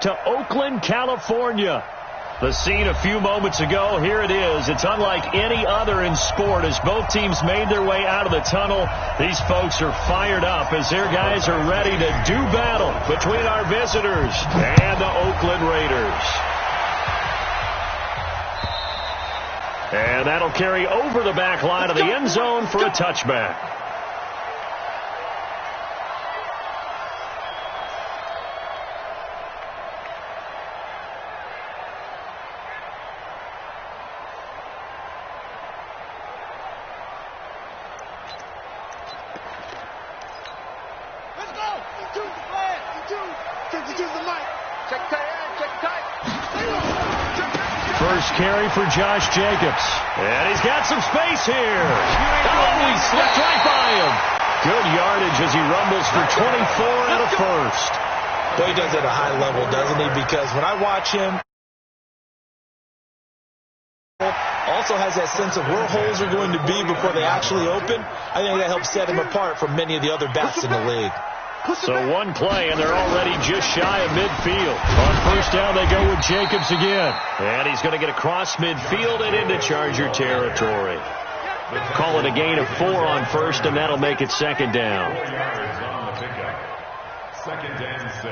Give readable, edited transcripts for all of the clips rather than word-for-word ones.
To Oakland, California. The scene a few moments ago, here it is. It's unlike any other in sport as both teams made their way out of the tunnel. These folks are fired up as their guys are ready to do battle between our visitors and the Oakland Raiders. And that'll carry over the back line of the end zone for a touchback. First carry for Josh Jacobs. And he's got some space here. Oh, he slipped right by him. Good yardage as he rumbles for 24 and a first. Well, he does it at a high level, doesn't he? Because when I watch him, also has that sense of where holes are going to be before they actually open. I think that helps set him apart from many of the other backs in the league. So one play, and they're already just shy of midfield. On first down, they go with Jacobs again. And he's going to get across midfield and into Charger territory. Call it a gain of 4 on first, and that'll make it second down. Second and 6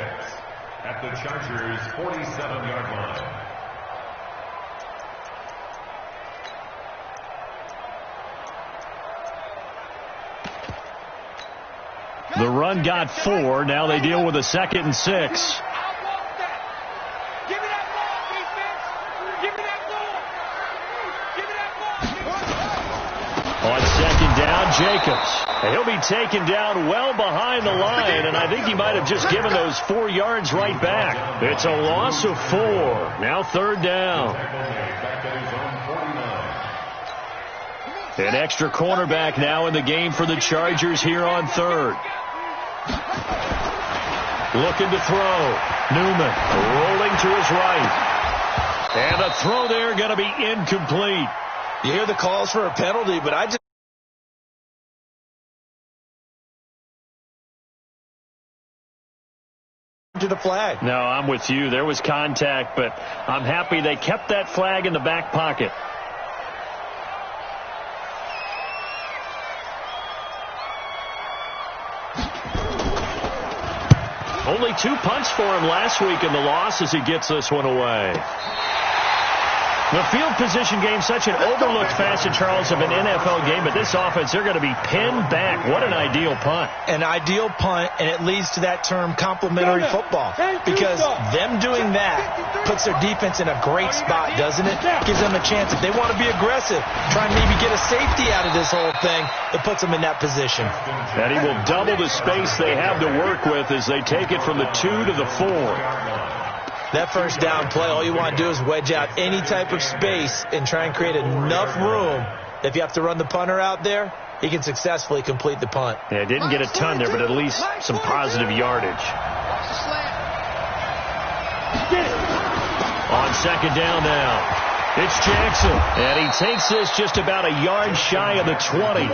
at the Chargers' 47-yard line. The run got 4. Now they deal with a 2nd and 6. On second down, Jacobs. And he'll be taken down well behind the line, and I think he might have just given those 4 yards right back. It's a loss of 4. Now third down. An extra cornerback now in the game for the Chargers here on third. Looking to throw. Newman rolling to his right. And the throw there going to be incomplete. You hear the calls for a penalty, but I just... to the flag. No, I'm with you. There was contact, but I'm happy they kept that flag in the back pocket. Only 2 punts for him last week in the loss as he gets this one away. The field position game, such an overlooked facet, Charles, of an NFL game, but this offense, they're going to be pinned back. What an ideal punt. An ideal punt, and it leads to that term complementary football. Because them doing that puts their defense in a great spot, doesn't it? Gives them a chance, if they want to be aggressive, try and maybe get a safety out of this whole thing, it puts them in that position. And he will double the space they have to work with as they take it from the 2 to the 4. That first down play, all you want to do is wedge out any type of space and try and create enough room. If you have to run the punter out there, he can successfully complete the punt. Yeah, didn't get a ton there, but at least some positive yardage. On second down now. It's Jackson, and he takes this just about a yard shy of the 20.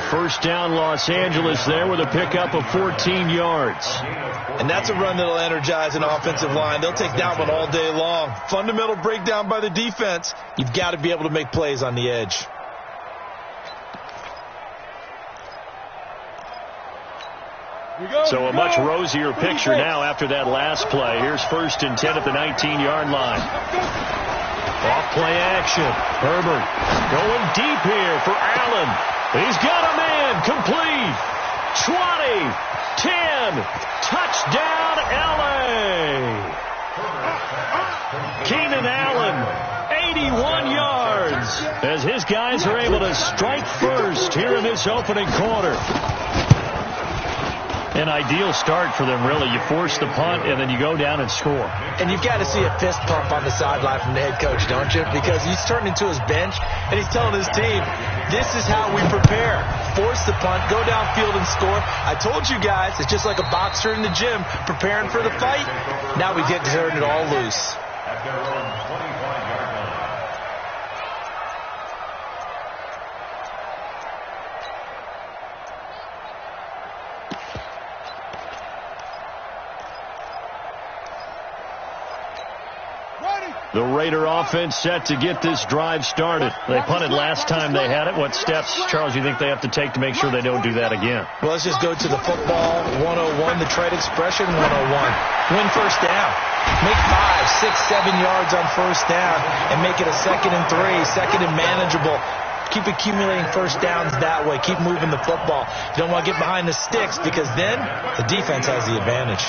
First down, Los Angeles there with a pickup of 14 yards. And that's a run that'll energize an offensive line. They'll take that one all day long. Fundamental breakdown by the defense. You've got to be able to make plays on the edge. So a much rosier picture now after that last play. Here's first and 10 at the 19-yard line. Off play action. Herbert going deep here for Allen. He's got a man. Complete. 20. 10. Touchdown, L.A. Keenan Allen, 81 yards, as his guys are able to strike first here in this opening quarter. An ideal start for them, really. You force the punt, and then you go down and score. And you've got to see a fist pump on the sideline from the head coach, don't you? Because he's turning into his bench, and he's telling his team, this is how we prepare. Force the punt, go downfield and score. I told you guys, it's just like a boxer in the gym preparing for the fight. Now we get to turn it all loose. At their own 25-yard line. The Raider offense set to get this drive started. They punted last time they had it. What steps, Charles, you think they have to take to make sure they don't do that again? Well, let's just go to the football 101, the trade expression 101. Win first down. Make 5, 6, 7 yards on first down and make it a 2nd and 3, 2nd and manageable. Keep accumulating first downs that way. Keep moving the football. You don't want to get behind the sticks because then the defense has the advantage.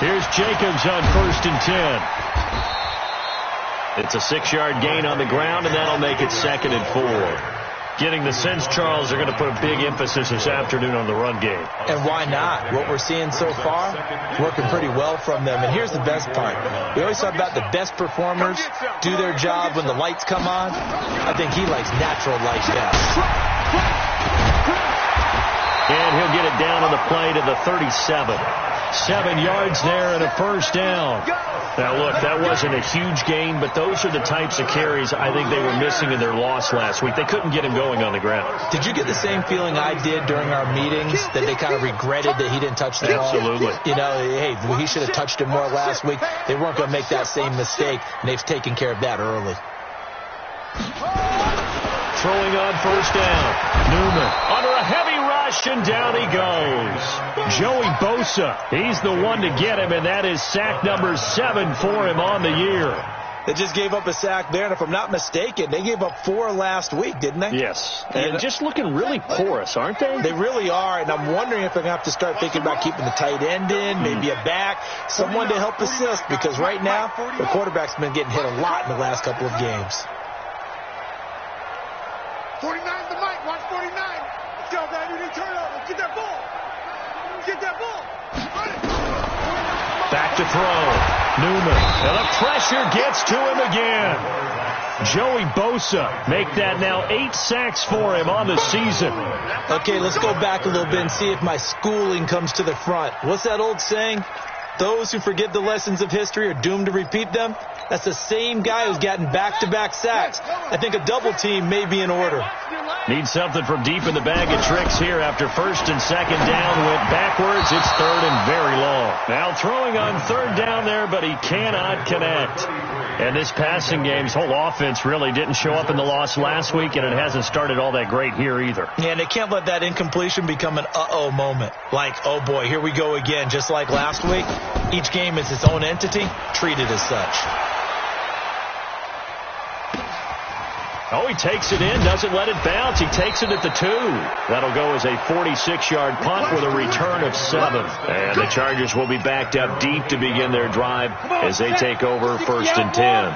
Here's Jacobs on 1st and 10. It's a 6-yard gain on the ground, and that'll make it 2nd and 4. Getting the sense, Charles, they're going to put a big emphasis this afternoon on the run game. And why not? What we're seeing so far, working pretty well from them. And here's the best part. We always talk about the best performers do their job when the lights come on. I think he likes natural light best. And he'll get it down on the play to the 37. 7 yards there and a first down. Now, look, that wasn't a huge gain, but those are the types of carries I think they were missing in their loss last week. They couldn't get him going on the ground. Did you get the same feeling I did during our meetings, that they kind of regretted that he didn't touch the ball? Absolutely. You know, hey, he should have touched it more last week. They weren't going to make that same mistake, and they've taken care of that early. Throwing on first down. Newman under a heavy rush, and down he goes. Joey Bosa, he's the one to get him, and that is sack number 7 for him on the year. They just gave up a sack there, and if I'm not mistaken, they gave up 4 last week, didn't they? Yes, and just looking really porous, aren't they? They really are, and I'm wondering if they're going to have to start thinking about keeping the tight end in, maybe a back, someone to help assist, because right now, the quarterback's been getting hit a lot in the last couple of games. 49's the mic. Watch 49. Let's go, baby. We need turnover. Get that ball. Get that ball. Back to throw. Newman. And the pressure gets to him again. Joey Bosa make that now 8 sacks for him on the season. Okay, let's go back a little bit and see if my schooling comes to the front. What's that old saying? Those who forget the lessons of history are doomed to repeat them. That's the same guy who's gotten back-to-back sacks. I think a double team may be in order. Need something from deep in the bag of tricks here after 1st and 2nd down. Went backwards. It's 3rd and very long. Now throwing on 3rd down there, but he cannot connect. And this passing game's whole offense really didn't show up in the loss last week, and it hasn't started all that great here either. Yeah, and they can't let that incompletion become an uh-oh moment. Like, oh boy, here we go again, just like last week. Each game is its own entity, treated as such. Oh, he takes it in, doesn't let it bounce. He takes it at the 2. That'll go as a 46-yard punt with a return of 7. And the Chargers will be backed up deep to begin their drive as they take over 1st and 10.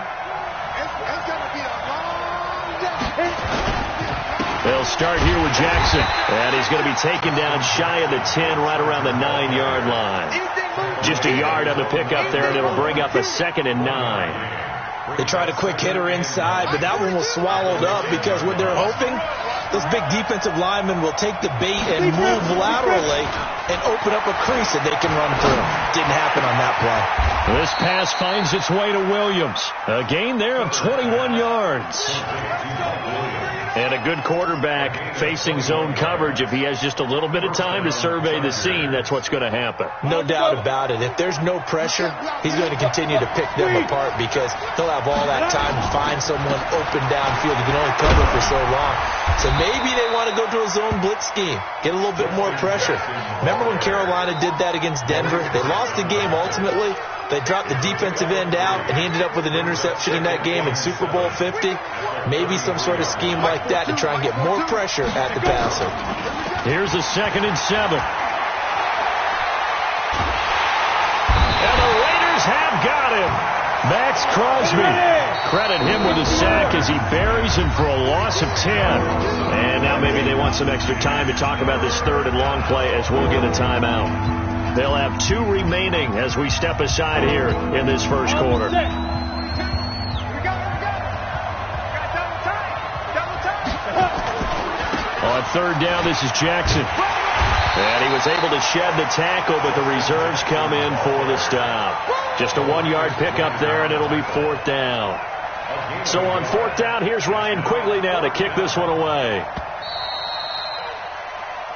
They'll start here with Jackson. And he's going to be taken down shy of the 10, right around the 9-yard line. Just a yard on the pickup there, and it'll bring up a 2nd and 9. They tried a quick hitter inside, but that one was swallowed up because what they're hoping, those big defensive linemen will take the bait and move laterally and open up a crease that they can run through. Didn't happen on that play. This pass finds its way to Williams. A gain there of 21 yards. And a good quarterback facing zone coverage. If he has just a little bit of time to survey the scene, that's what's going to happen. No doubt about it. If there's no pressure, he's going to continue to pick them apart because he'll have all that time to find someone open downfield. He can only cover for so long. So maybe they want to go to a zone blitz scheme, get a little bit more pressure. Remember when Carolina did that against Denver? They lost the game ultimately. They dropped the defensive end out, and he ended up with an interception in that game in Super Bowl 50. Maybe some sort of scheme like that to try and get more pressure at the passer. Here's a 2nd and 7. And the Raiders have got him. Max Crosby. Credit him with a sack as he buries him for a loss of 10. And now maybe they want some extra time to talk about this 3rd and long play as we'll get a timeout. They'll have 2 remaining as we step aside here in this first quarter. On 3rd down, this is Jackson. And he was able to shed the tackle, but the reserves come in for the stop. Just a 1-yard pickup there, and it'll be 4th down. So on 4th down, here's Ryan Quigley now to kick this one away.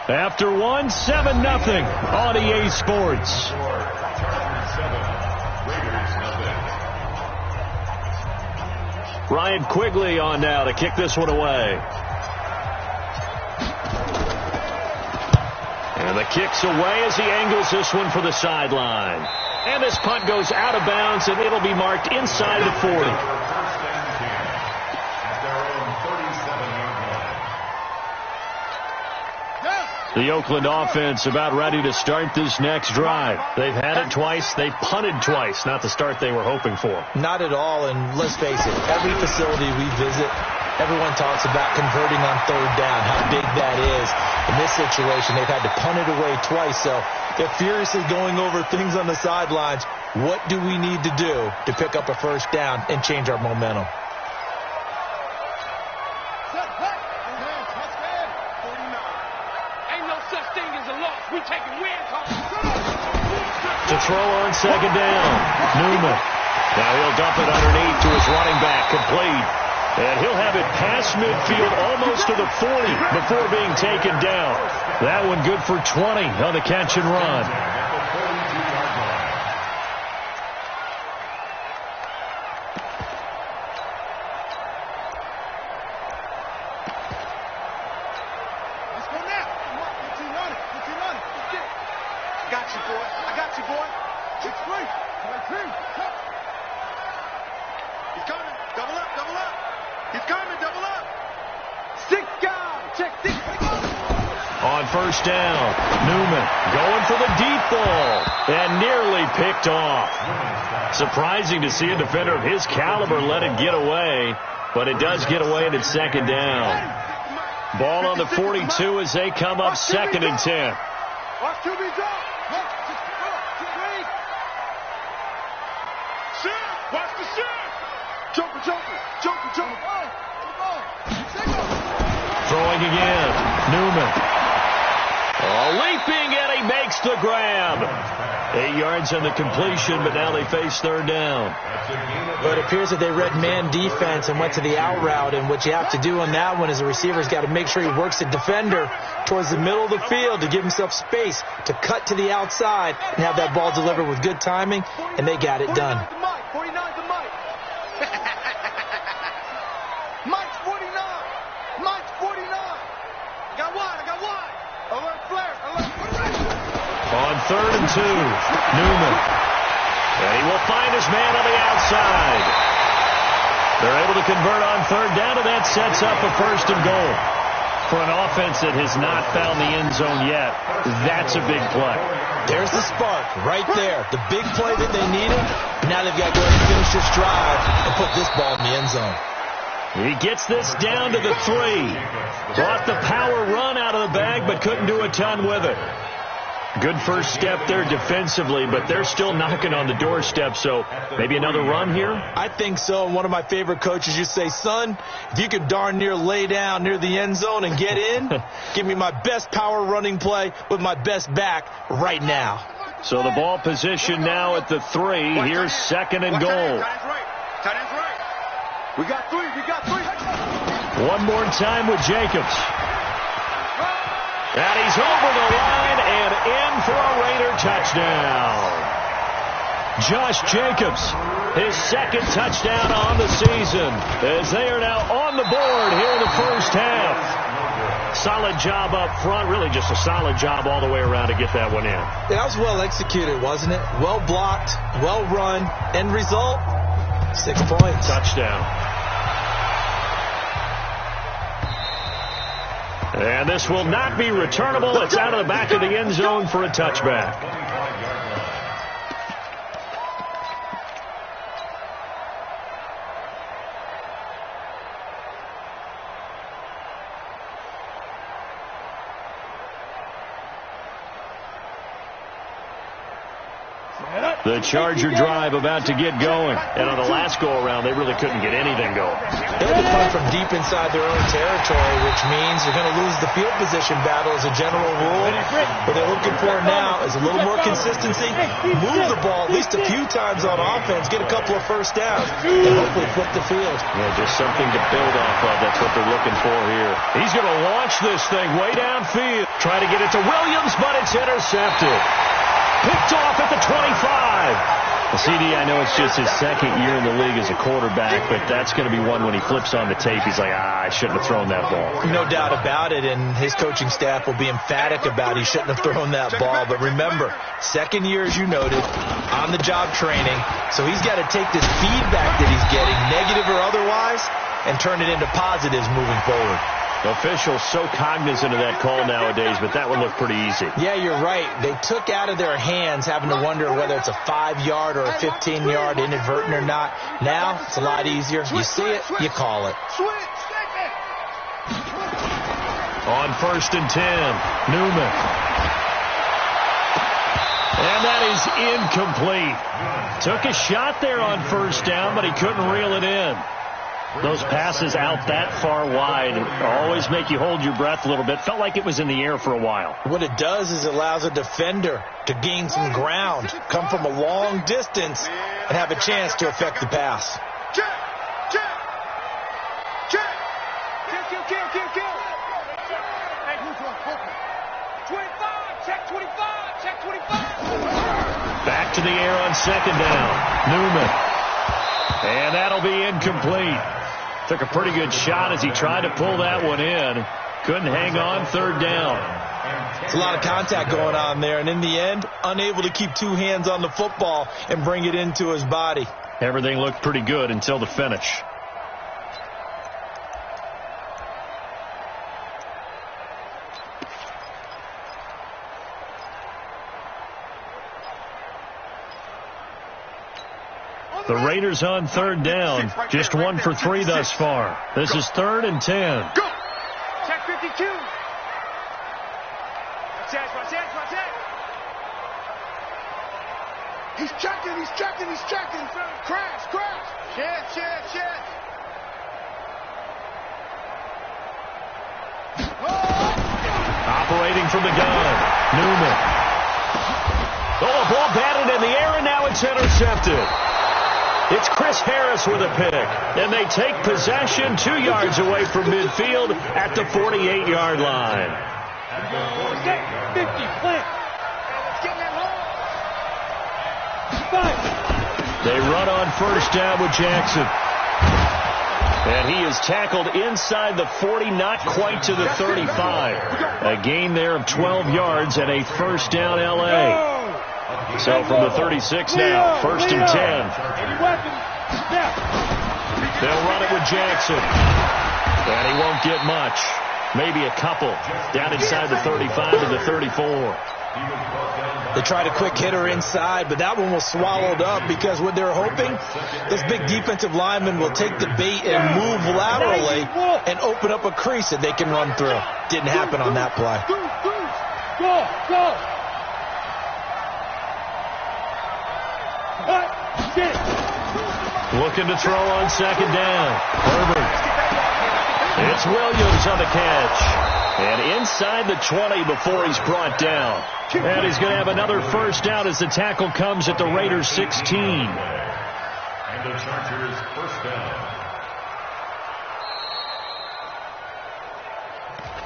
After 1, 7-0 on EA Sports. Ryan Quigley on now to kick this one away. And the kick's away as he angles this one for the sideline. And this punt goes out of bounds, and it'll be marked inside the 40. The Oakland offense about ready to start this next drive. They've had it twice. They've punted twice. Not the start they were hoping for. Not at all, and let's face it, every facility we visit, everyone talks about converting on third down, how big that is. In this situation, they've had to punt it away twice, so they're furiously going over things on the sidelines. What do we need to do to pick up a first down and change our momentum? To throw on second down, Newman. Now he'll dump it underneath to his running back, complete. And he'll have it past midfield almost to the 40 before being taken down. That one good for 20 on the catch and run. First down, Newman going for the deep ball and nearly picked off. Surprising to see a defender of his caliber let it get away, but it does get away and it's second down. Ball on the 42 as they come up second and 10. Throwing again, Newman. Leaping, and he makes the grab. 8 yards on the completion, but now they face third down. But it appears that they read man defense and went to the out route, and what you have to do on that one is the receiver's got to make sure he works the defender towards the middle of the field to give himself space to cut to the outside and have that ball delivered with good timing, and they got it done. On third and 2, Newman. And he will find his man on the outside. They're able to convert on third down, and that sets up a first and goal. For an offense that has not found the end zone yet, that's a big play. There's the spark right there. The big play that they needed. Now they've got to go ahead and finish this drive and put this ball in the end zone. He gets this down to the 3. Brought the power run out of the bag, but couldn't do a ton with it. Good first step there defensively, but they're still knocking on the doorstep, so maybe another run here? I think so. And one of my favorite coaches used to say, son, if you could darn near lay down near the end zone and get in, give me my best power running play with my best back right now. So the ball position now at the 3. Here's second and goal. We got 3. One more time with Jacobs. And he's over the line and in for a Raider touchdown. Josh Jacobs, his second touchdown on the season, as they are now on the board here in the first half. Solid job up front, really just a solid job all the way around to get that one in. That was well executed, wasn't it? Well blocked, well run. End result, 6 points. Touchdown. And this will not be returnable. It's out of the back of the end zone for a touchback. The Charger drive about to get going. And on the last go-around, they really couldn't get anything going. They had to punt from deep inside their own territory, which means they're going to lose the field position battle as a general rule. What they're looking for now is a little more consistency, move the ball at least a few times on offense, get a couple of first downs, and hopefully flip the field. Yeah, just something to build off of. That's what they're looking for here. He's going to launch this thing way downfield. Try to get it to Williams, but it's intercepted. Picked off at the 25. CD, I know it's just his second year in the league as a quarterback, but that's going to be one when he flips on the tape. He's like, I shouldn't have thrown that ball. No doubt about it, and his coaching staff will be emphatic about he shouldn't have thrown that ball. But remember, second year, as you noted, on-the-job training, so he's got to take this feedback that he's getting, negative or otherwise, and turn it into positives moving forward. Officials so cognizant of that call nowadays, but that would look pretty easy. Yeah, you're right. They took out of their hands having to wonder whether it's a 5-yard or a 15-yard inadvertent or not. Now, it's a lot easier. You see it, you call it. On 1st and 10, Newman. And that is incomplete. Took a shot there on 1st down, but he couldn't reel it in. Those passes out that far wide always make you hold your breath a little bit. Felt like it was in the air for a while. What it does is it allows a defender to gain some ground, come from a long distance, and have a chance to affect the pass. Check. Kill. Hey, who's on focus? 25. Check 25. Back to the air on 2nd down. Newman. And that'll be incomplete. Took a pretty good shot as he tried to pull that one in. Couldn't hang on 3rd down. It's a lot of contact going on there, and in the end, unable to keep 2 hands on the football and bring it into his body. Everything looked pretty good until the finish. The Raiders on 3rd down. Just 1 for 3 thus far. This is 3rd and 10. Go. Check 52. Watch that. He's checking. Crash. Shit. Operating from the gun. Newman. Oh, a ball batted in the air, and now it's intercepted. It's Chris Harris with a pick, and they take possession 2 yards away from midfield at the 48-yard line. 50, plant. Let's get in that hole. 5. They run on 1st down with Jackson. And he is tackled inside the 40, not quite to the 35. A gain there of 12 yards and a 1st down L.A. So from the 36 now, 1st and 10. They'll run it with Jackson. And he won't get much. Maybe a couple. Down inside the 35 to the 34. They tried a quick hitter inside, but that one was swallowed up because what they're hoping, this big defensive lineman will take the bait and move laterally and open up a crease that they can run through. Didn't happen on that play. Go. Looking to throw on 2nd down. Herbert. It's Williams on the catch. And inside the 20 before he's brought down. And he's going to have another 1st down as the tackle comes at the Raiders 16. And the Chargers 1st down.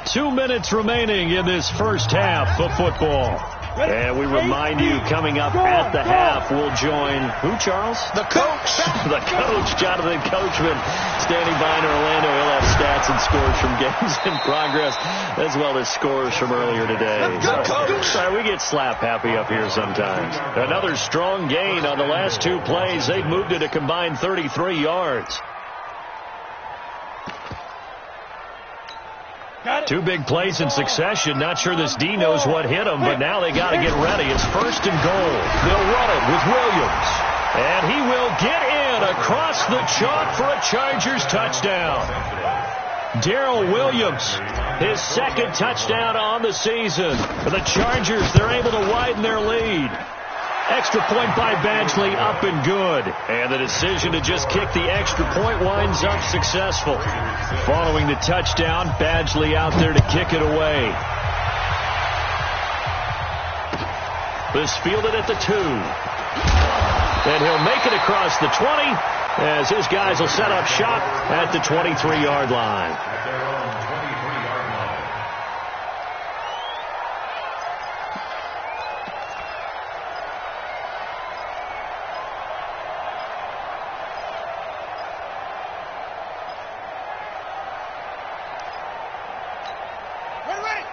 2 minutes remaining in this first half of football. And we remind you, coming up at the half, we'll join, who, Charles? The coach. The coach, Jonathan Coachman, standing by in Orlando. He'll have stats and scores from games in progress, as well as scores from earlier today. So, we get slap happy up here sometimes. Another strong gain on the last 2 plays. They've moved it a combined 33 yards. 2 big plays in succession. Not sure this D knows what hit him, but now they got to get ready. It's 1st and goal. They'll run it with Williams. And he will get in across the chalk for a Chargers touchdown. Darrell Williams, his 2nd touchdown on the season. For the Chargers, they're able to widen their lead. Extra point by Badgley, up and good. And the decision to just kick the extra point winds up successful. Following the touchdown, Badgley out there to kick it away. This fielded at the 2. And he'll make it across the 20 as his guys will set up shop at the 23-yard line.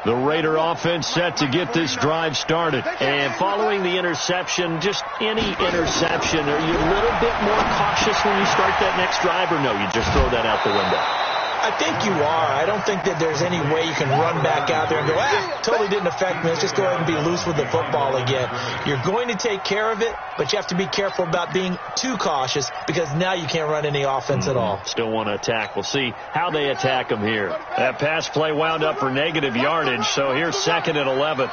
The Raider offense set to get this drive started. And following the interception, just any interception, are you a little bit more cautious when you start that next drive, or no, you just throw that out the window? I think you are. I don't think that there's any way you can run back out there and go, totally didn't affect me. Let's just go ahead and be loose with the football again. You're going to take care of it, but you have to be careful about being too cautious because now you can't run any offense at all. Still want to attack. We'll see how they attack them here. That pass play wound up for negative yardage, so here's 2nd and 11.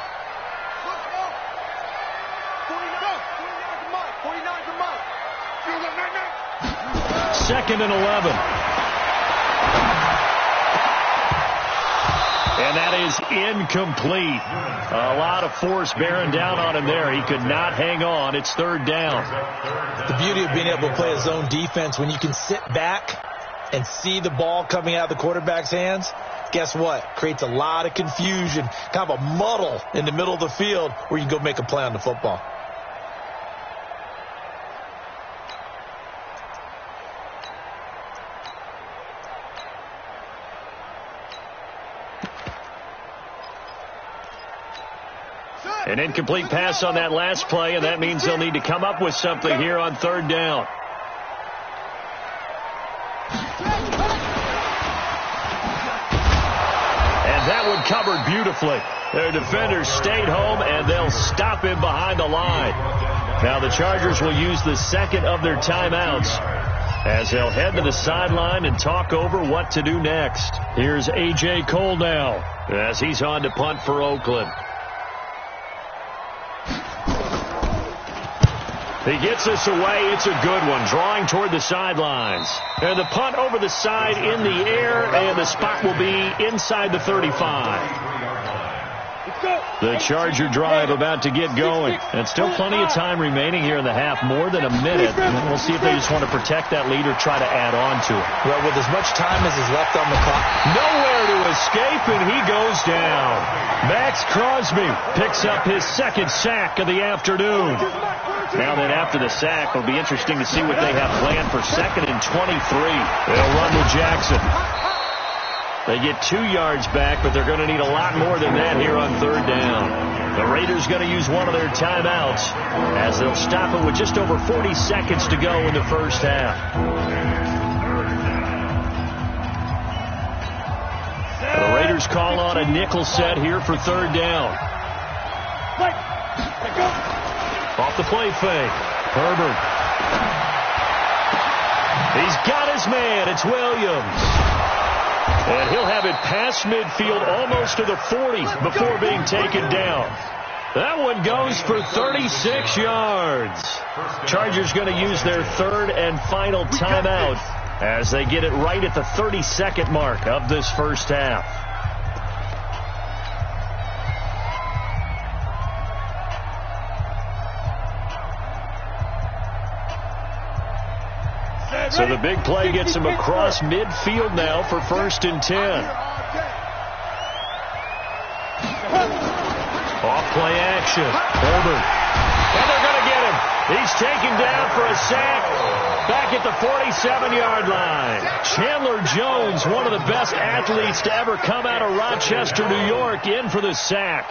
Second and 11. And that is incomplete. A lot of force bearing down on him there. He could not hang on. It's 3rd down. The beauty of being able to play a zone defense, when you can sit back and see the ball coming out of the quarterback's hands, guess what? Creates a lot of confusion, kind of a muddle in the middle of the field where you can go make a play on the football. An incomplete pass on that last play, and that means they'll need to come up with something here on 3rd down. And that one covered beautifully. Their defenders stayed home, and they'll stop him behind the line. Now the Chargers will use the 2nd of their timeouts as they'll head to the sideline and talk over what to do next. Here's A.J. Cole now as he's on to punt for Oakland. He gets us away. It's a good one, drawing toward the sidelines. And the punt over the side in the air, and the spot will be inside the 35. The Charger drive about to get going. And still plenty of time remaining here in the half, more than a minute. And we'll see if they just want to protect that lead or try to add on to it. Well, with as much time as is left on the clock. Nowhere to escape, and he goes down. Max Crosby picks up his 2nd sack of the afternoon. Now then, after the sack, it'll be interesting to see what they have planned for 2nd and 23. They'll run with Jackson. They get 2 yards back, but they're going to need a lot more than that here on 3rd down. The Raiders going to use one of their timeouts as they'll stop it with just over 40 seconds to go in the first half. The Raiders call on a nickel set here for 3rd down. Off the play fake. Herbert. He's got his man. It's Williams. And he'll have it past midfield almost to the 40 before being taken down. That one goes for 36 yards. Chargers going to use their 3rd and final timeout as they get it right at the 32nd mark of this first half. So the big play gets him across midfield now for 1st and 10. Off play action. Herbert. And they're going to get him. He's taken down for a sack back at the 47-yard line. Chandler Jones, one of the best athletes to ever come out of Rochester, New York, in for the sack.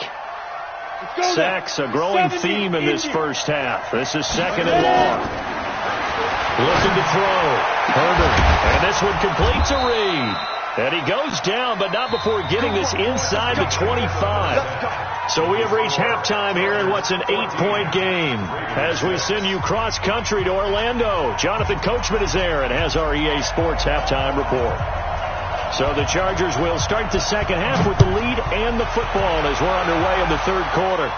Sacks a growing theme in this first half. This is 2nd and long. Looking to throw. Herbert. And this one completes a read. And he goes down, but not before getting this inside the 25. So we have reached halftime here in what's an 8-point game. As we send you cross-country to Orlando, Jonathan Coachman is there and has our EA Sports halftime report. So the Chargers will start the second half with the lead and the football as we're underway in the 3rd quarter.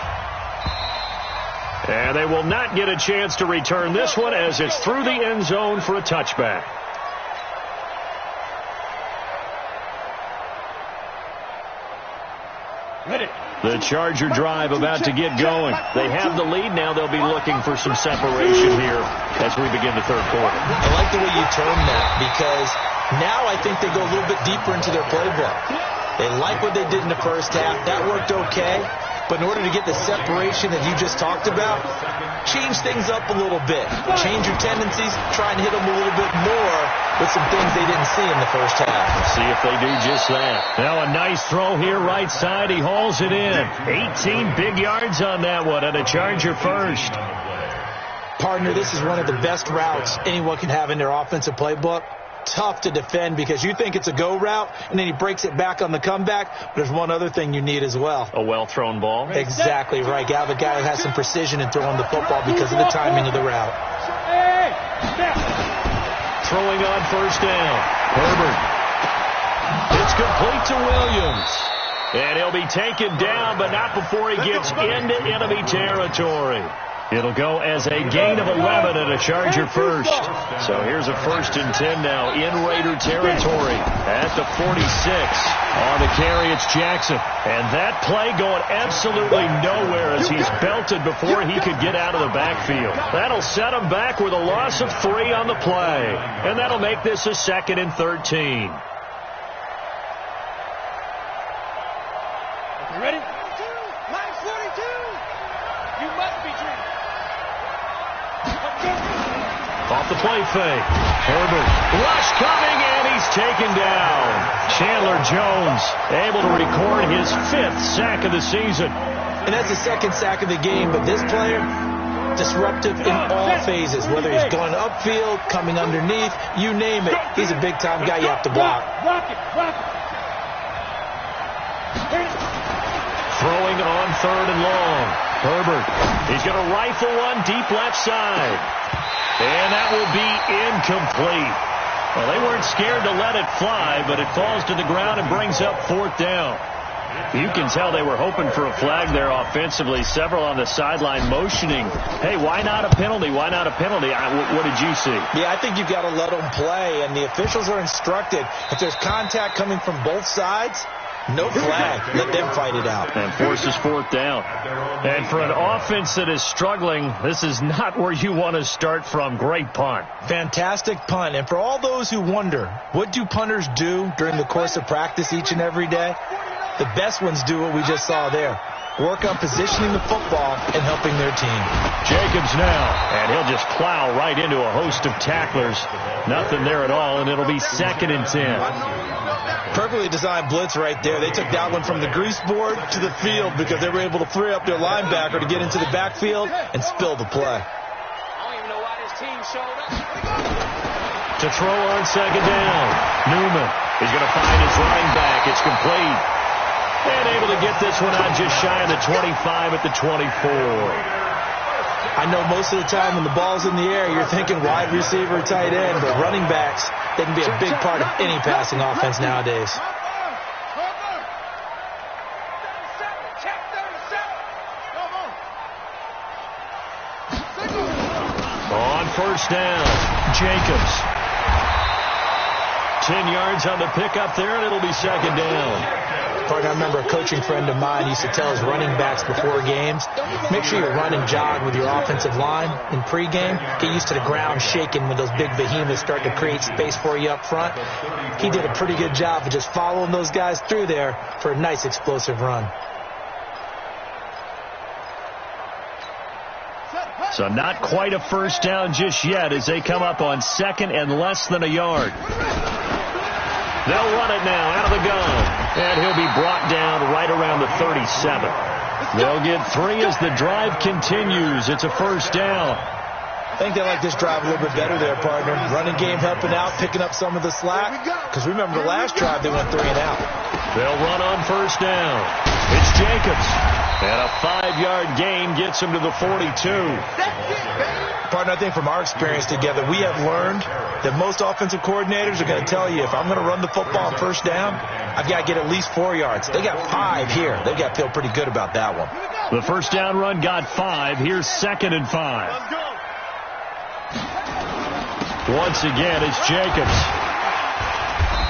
And they will not get a chance to return this one as it's through the end zone for a touchback. The Charger drive about to get going. They have the lead now. They'll be looking for some separation here as we begin the 3rd quarter. I like the way you term that because now I think they go a little bit deeper into their playbook. They like what they did in the first half. That worked okay. But in order to get the separation that you just talked about, change things up a little bit. Change your tendencies, try and hit them a little bit more with some things they didn't see in the first half. We'll see if they do just that. Now a nice throw here right side. He hauls it in. 18 big yards on that one, and a Charger first. Partner, this is one of the best routes anyone can have in their offensive playbook. Tough to defend because you think it's a go route, and then he breaks it back on the comeback. But there's one other thing you need as well. A well-thrown ball. Exactly right. You have a guy who has some precision in throwing the football because of the timing of the route. Throwing on first down. Herbert. It's complete to Williams. And he'll be taken down, but not before he gets into enemy territory. It'll go as a gain of 11 and a Charger first. So here's a 1st and 10 now in Raider territory at the 46. On the carry, it's Jackson. And that play going absolutely nowhere as he's belted before he could get out of the backfield. That'll set him back with a loss of 3 on the play. And that'll make this a 2nd and 13. You ready? Line 42. You must be dreaming. Off the play fake. Herbert. Rush coming, and he's taken down. Chandler Jones able to record his 5th sack of the season. And that's the 2nd sack of the game, but this player, disruptive in all phases, whether he's going upfield, coming underneath, you name it. He's a big-time guy you have to block. Throwing on 3rd and long. Herbert. He's going to rifle one deep left side. And that will be incomplete. Well, they weren't scared to let it fly, but it falls to the ground and brings up 4th down. You can tell they were hoping for a flag there offensively. Several on the sideline motioning, hey, why not a penalty? Why not a penalty? What did you see? Yeah, I think you've got to let them play, and the officials are instructed. If there's contact coming from both sides, no flag. Let them fight it out. And forces 4th down. And for an offense that is struggling, this is not where you want to start from. Great punt. Fantastic punt. And for all those who wonder, what do punters do during the course of practice each and every day? The best ones do what we just saw there. Work on positioning the football and helping their team. Jacobs now. And he'll just plow right into a host of tacklers. Nothing there at all, and it'll be 2nd and 10. Perfectly designed blitz right there. They took that one from the grease board to the field because they were able to free up their linebacker to get into the backfield and spill the play. I don't even know why this team showed up. To throw on 2nd down. Newman. He's going to find his running back. It's complete. And able to get this one out just shy of the 25 at the 24. I know most of the time when the ball's in the air, you're thinking wide receiver, tight end, but running backs, they can be a big part of any passing offense nowadays. On 1st down, Jacobs. 10 yards on the pickup there, and it'll be 2nd down. I remember a coaching friend of mine used to tell his running backs before games, make sure you run and jog with your offensive line in pregame. Get used to the ground shaking when those big behemoths start to create space for you up front. He did a pretty good job of just following those guys through there for a nice explosive run. So not quite a 1st down just yet as they come up on 2nd and less than a yard. They'll run it now out of the gun. And he'll be brought down right around the 37. They'll get 3 as the drive continues. It's a 1st down. I think they like this drive a little bit better there, partner. Running game helping out, picking up some of the slack. Because remember the last drive, they went 3 and out. They'll run on 1st down. It's Jacobs. And a 5-yard gain gets him to the 42. Partner, I think from our experience together, we have learned that most offensive coordinators are going to tell you, if I'm going to run the football on 1st down, I've got to get at least 4 yards. They got 5 here. They've got to feel pretty good about that one. The 1st down run got 5. Here's 2nd and 5. Once again, it's Jacobs.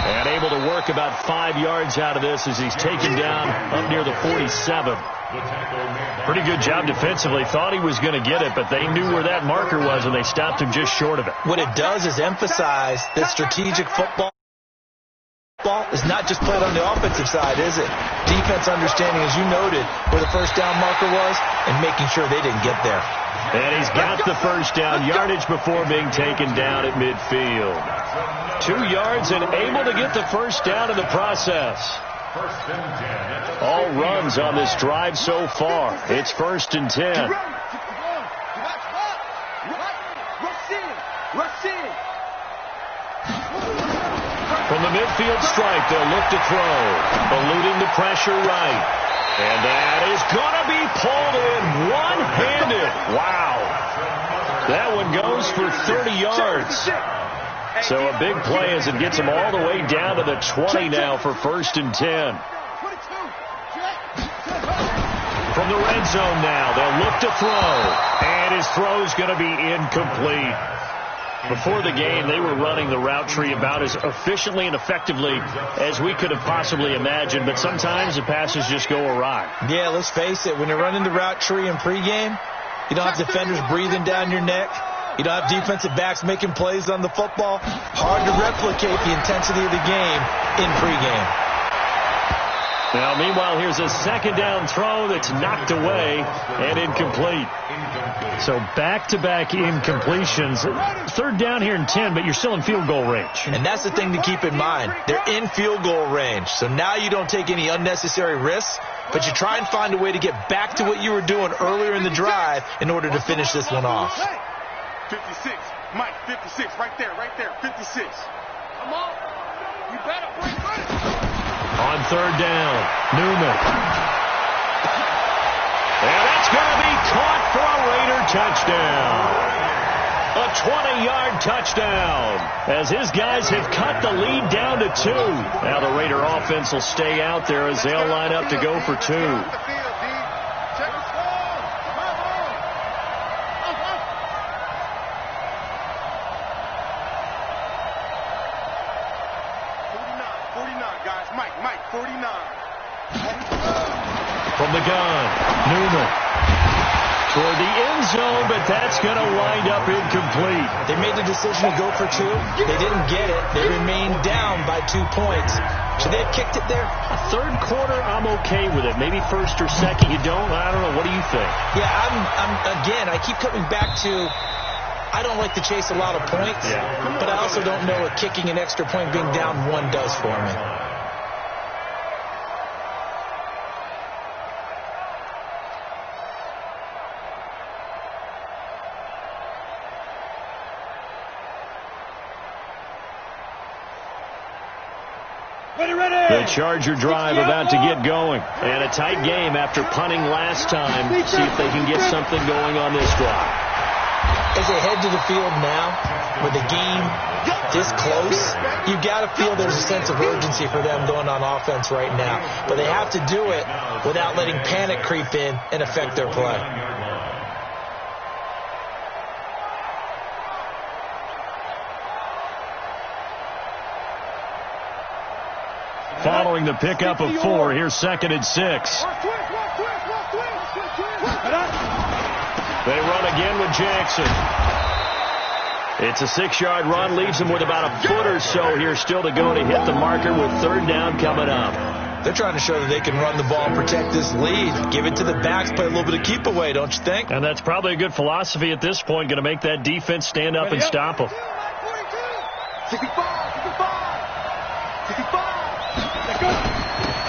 And able to work about 5 yards out of this as he's taken down up near the 47. Pretty good job defensively. Thought he was going to get it, but they knew where that marker was, and they stopped him just short of it. What it does is emphasize that strategic football Ball is not just played on the offensive side, is it? Defense understanding, as you noted, where the first down marker was and making sure they didn't get there. And he's got the first down yardage before being taken down at midfield. 2 yards and able to get the first down in the process. All runs on this drive so far. It's 1st and 10. From the midfield stripe, they'll look to throw. Eluding the pressure right. And that is going to be pulled in one-handed. Wow. That one goes for 30 yards. So a big play as it gets them all the way down to the 20 now for 1st and 10. From the red zone now, they'll look to throw. And his throw's going to be incomplete. Before the game, they were running the route tree about as efficiently and effectively as we could have possibly imagined, but sometimes the passes just go awry. Yeah, let's face it. When you're running the route tree in pregame, you don't have defenders breathing down your neck. You don't have defensive backs making plays on the football. Hard to replicate the intensity of the game in pregame. Now, meanwhile, here's a second down throw that's knocked away and incomplete. So back-to-back incompletions. 3rd down here and 10, but you're still in field goal range. And that's the thing to keep in mind. They're in field goal range. So now you don't take any unnecessary risks, but you try and find a way to get back to what you were doing earlier in the drive in order to finish this one off. 56. Mike, 56. Right there, 56. Come on. You better bring it. On 3rd down, Newman. And that's going to be caught for a Raider touchdown. A 20-yard touchdown as his guys have cut the lead down to 2. Now the Raider offense will stay out there as they'll line up to go for 2. From the gun, Newman. Toward the end zone, but that's going to wind up incomplete. They made the decision to go for 2. They didn't get it. They remained down by 2 points. Should they have kicked it there? A 3rd quarter, I'm okay with it. Maybe 1st or 2nd, you don't? I don't know. What do you think? Yeah, again, I keep coming back to I don't like to chase a lot of points, but I also don't know what kicking an extra point being down 1 does for me. The Charger drive about to get going. And a tight game after punting last time. See if they can get something going on this drive. As they head to the field now, with the game this close, you've got to feel there's a sense of urgency for them going on offense right now. But they have to do it without letting panic creep in and affect their play. Following the pickup of 4, here's 2nd and 6. They run again with Jackson. It's a 6-yard run, leaves them with about a foot or so here still to go to hit the marker with 3rd down coming up. They're trying to show that they can run the ball and protect this lead. Give it to the backs, play a little bit of keep away, don't you think? And that's probably a good philosophy at this point, going to make that defense stand up and stop them. 65.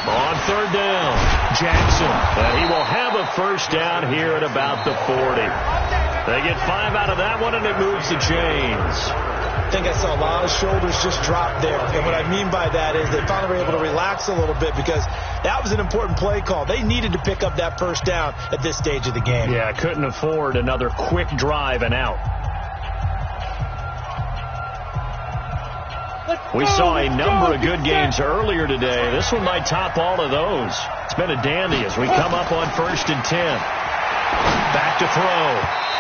On 3rd down, Jackson. And he will have a first down here at about the 40. They get 5 out of that one, and it moves the chains. I think I saw a lot of shoulders just drop there. And what I mean by that is they finally were able to relax a little bit because that was an important play call. They needed to pick up that first down at this stage of the game. Yeah, couldn't afford another quick drive and out. We saw a number of good games earlier today. This one might top all of those. It's been a dandy as we come up on 1st and 10. Back to throw.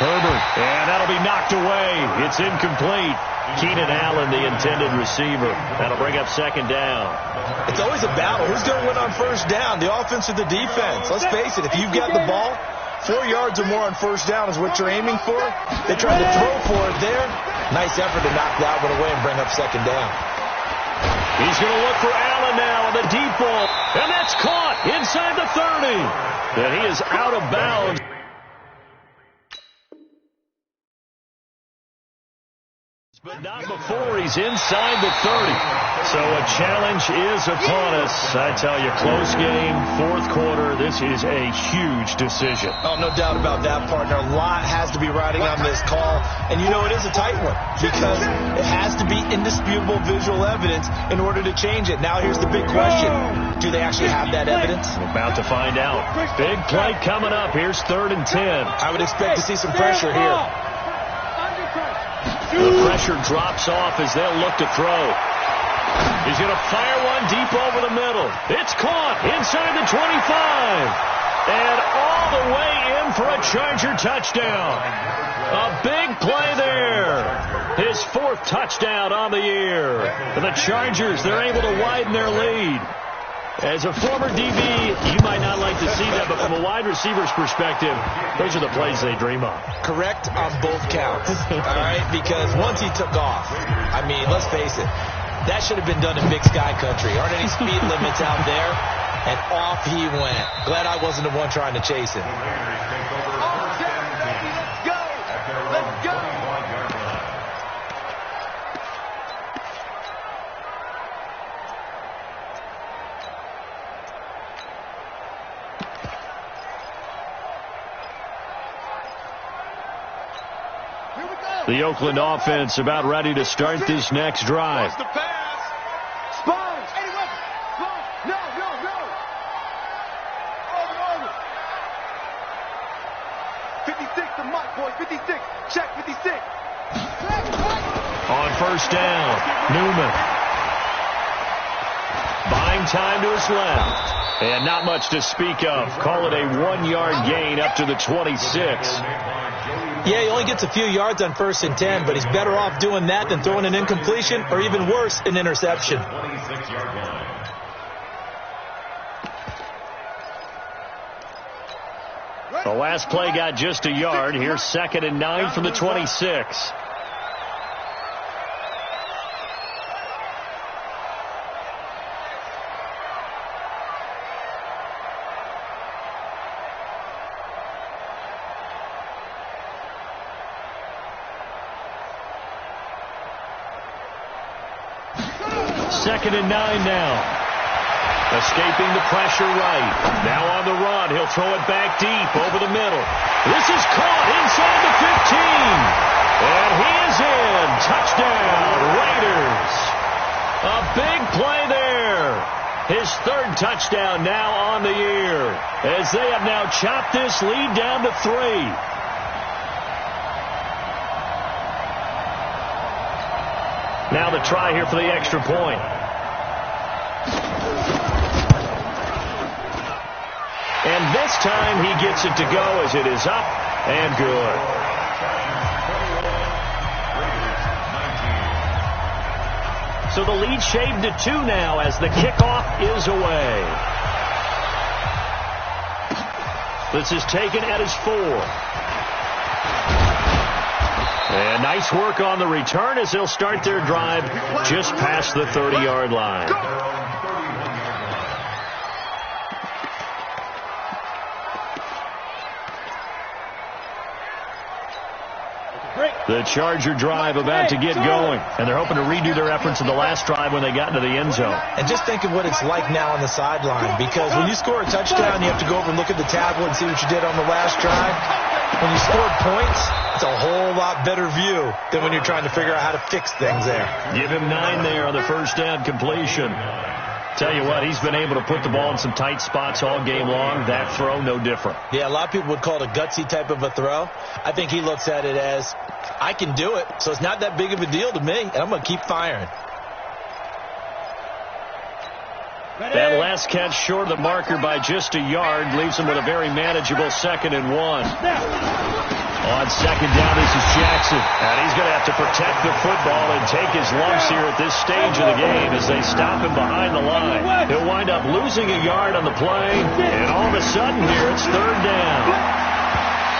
Herbert. And that'll be knocked away. It's incomplete. Keenan Allen, the intended receiver. That'll bring up 2nd down. It's always a battle. Who's going to win on 1st down? The offense or the defense? Let's face it. If you've got the ball, 4 yards or more on 1st down is what you're aiming for. They tried to throw for it there. Nice effort to knock that one away and bring up 2nd down. He's going to look for Allen now on the deep ball. And that's caught inside the 30. And he is out of bounds. But not before he's inside the 30. So a challenge is upon us. I tell you, close game, fourth quarter. This is a huge decision. Oh, no doubt about that, partner. A lot has to be riding on this call. And you know it is a tight one because it has to be indisputable visual evidence in order to change it. Now here's the big question. Do they actually have that evidence? We're about to find out. Big play coming up. Here's 3rd and 10. I would expect to see some pressure here. The pressure drops off as they'll look to throw. He's going to fire one deep over the middle. It's caught inside the 25. And all the way in for a Charger touchdown. A big play there. His 4th touchdown on the year. For the Chargers, they're able to widen their lead. As a former DB, you might not like to see that, but from a wide receiver's perspective, those are the plays they dream of. Correct on both counts, all right? Because once he took off, I mean, let's face it, that should have been done in Big Sky Country. Aren't any speed limits out there? And off he went. Glad I wasn't the one trying to chase him. Let's go! Let's go! The Oakland offense about ready to start this next drive. Watch the pass. Sponge. 81. Sponge. No. Over. 56 to Mike, boy. 56. Check 56. On 1st down, Newman. Buying time to his left. And not much to speak of. Call it a 1-yard gain up to the 26. Yeah, he only gets a few yards on 1st and 10, but he's better off doing that than throwing an incompletion or even worse, an interception. The last play got just a yard. Here's 2nd and 9 from the 26. Second and 9 now. Escaping the pressure right. Now on the run. He'll throw it back deep over the middle. This is caught inside the 15. And he is in. Touchdown, Raiders. A big play there. His 3rd touchdown now on the year. As they have now chopped this lead down to 3. Now the try here for the extra point. And this time he gets it to go as it is up and good. So the lead shaved to 2 now as the kickoff is away. This is taken at his 4. And nice work on the return as they'll start their drive just past the 30-yard line. The Charger drive about to get going, and they're hoping to redo their efforts in the last drive when they got into the end zone. And just think of what it's like now on the sideline, because when you score a touchdown, you have to go over and look at the tablet and see what you did on the last drive. When you scored points, it's a whole lot better view than when you're trying to figure out how to fix things there. Give him 9 there on the 1st down completion. Tell you what, he's been able to put the ball in some tight spots all game long. That throw, no different. Yeah, a lot of people would call it a gutsy type of a throw. I think he looks at it as, I can do it, so it's not that big of a deal to me, and I'm going to keep firing. That last catch short of the marker by just a yard leaves him with a very manageable 2nd and 1. On 2nd down, this is Jackson. And he's going to have to protect the football and take his lumps here at this stage of the game as they stop him behind the line. He'll wind up losing a yard on the play. And all of a sudden here, it's 3rd down.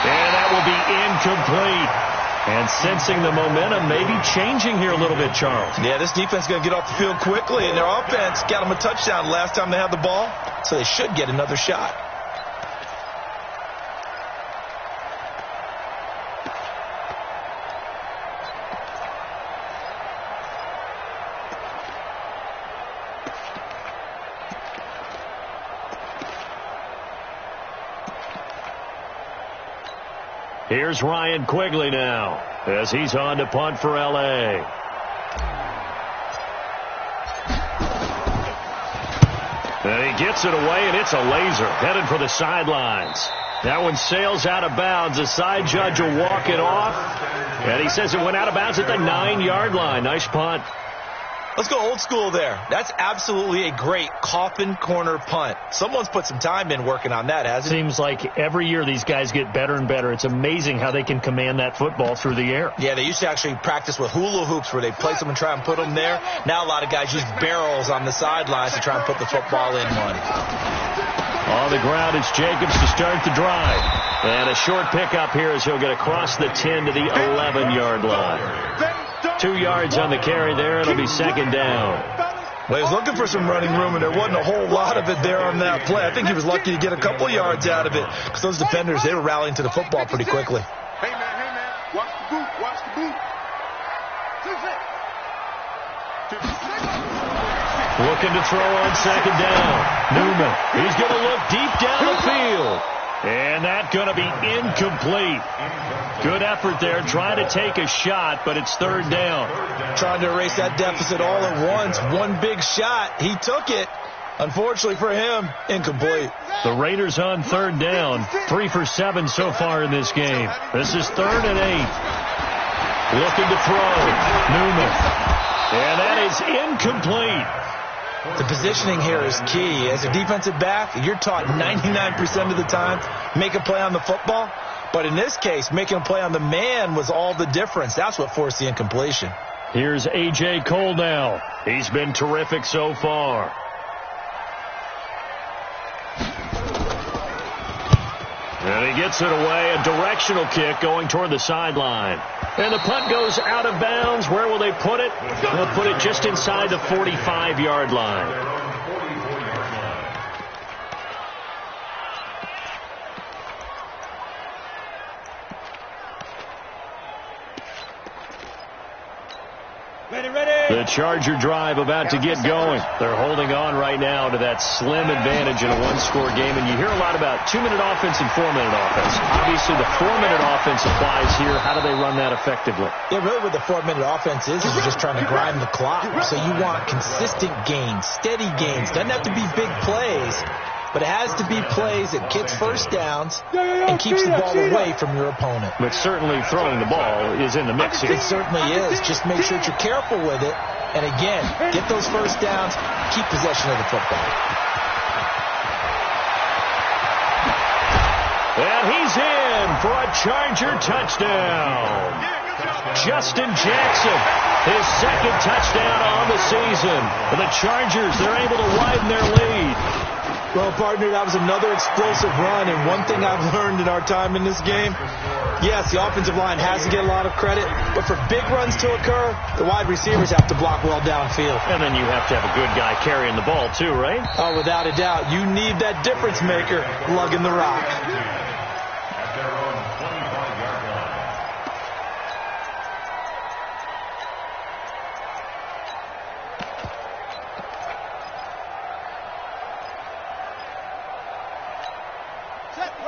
And that will be incomplete. And sensing the momentum maybe changing here a little bit, Charles. Yeah, this defense is going to get off the field quickly, and their offense got them a touchdown last time they had the ball, so they should get another shot. Here's Ryan Quigley now as he's on to punt for L.A. And he gets it away, and it's a laser headed for the sidelines. That one sails out of bounds. The side judge will walk it off, and he says it went out of bounds at the 9-yard line. Nice punt. Let's go old school there. That's absolutely a great coffin corner punt. Someone's put some time in working on that, hasn't it? Seems like every year these guys get better and better. It's amazing how they can command that football through the air. Yeah, they used to actually practice with hula hoops where they place them and try and put them there. Now a lot of guys use barrels on the sidelines to try and put the football in one. On the ground, it's Jacobs to start the drive. And a short pickup here as he'll get across the 10 to the 11-yard line. 2 yards on the carry there. It'll be second down. Well, he was looking for some running room, and there wasn't a whole lot of it there on that play. I think he was lucky to get a couple of yards out of it because those defenders, they were rallying to the football pretty quickly. Hey, man, watch the boot, watch the boot. Looking to throw on second down. Newman, he's going to look deep down the field. And that's going to be incomplete. Good effort there, trying to take a shot, but it's third down. Trying to erase that deficit all at once. One big shot. He took it. Unfortunately for him, incomplete. The Raiders on third down. 3 for 7 so far in this game. This is 3rd and 8. Looking to throw. Newman. And that is incomplete. The positioning here is key. As a defensive back, you're taught 99% of the time, make a play on the football. But in this case, making a play on the man was all the difference. That's what forced the incompletion. Here's A.J. Cole now. He's been terrific so far. And he gets it away. A directional kick going toward the sideline. And the punt goes out of bounds. Where will they put it? They'll put it just inside the 45-yard line. The Charger drive about to get going. They're holding on right now to that slim advantage in a one-score game. And you hear a lot about 2-minute offense and 4-minute offense. Obviously, the 4-minute offense applies here. How do they run that effectively? Yeah, really what the 4-minute offense is you're just trying to grind the clock. So you want consistent gains, steady gains. Doesn't have to be big plays, but it has to be plays that gets first downs and keeps the ball away from your opponent. But certainly throwing the ball is in the mix here. It certainly is. Just make sure that you're careful with it. And again, get those first downs, keep possession of the football. And he's in for a Charger touchdown. Justin Jackson, his second touchdown on the season. For the Chargers, they're able to widen their lead. Well, partner, that was another explosive run, and one thing I've learned in our time in this game, yes, the offensive line has to get a lot of credit, but for big runs to occur, the wide receivers have to block well downfield. And then you have to have a good guy carrying the ball too, right? Oh, without a doubt. You need that difference maker lugging the rock.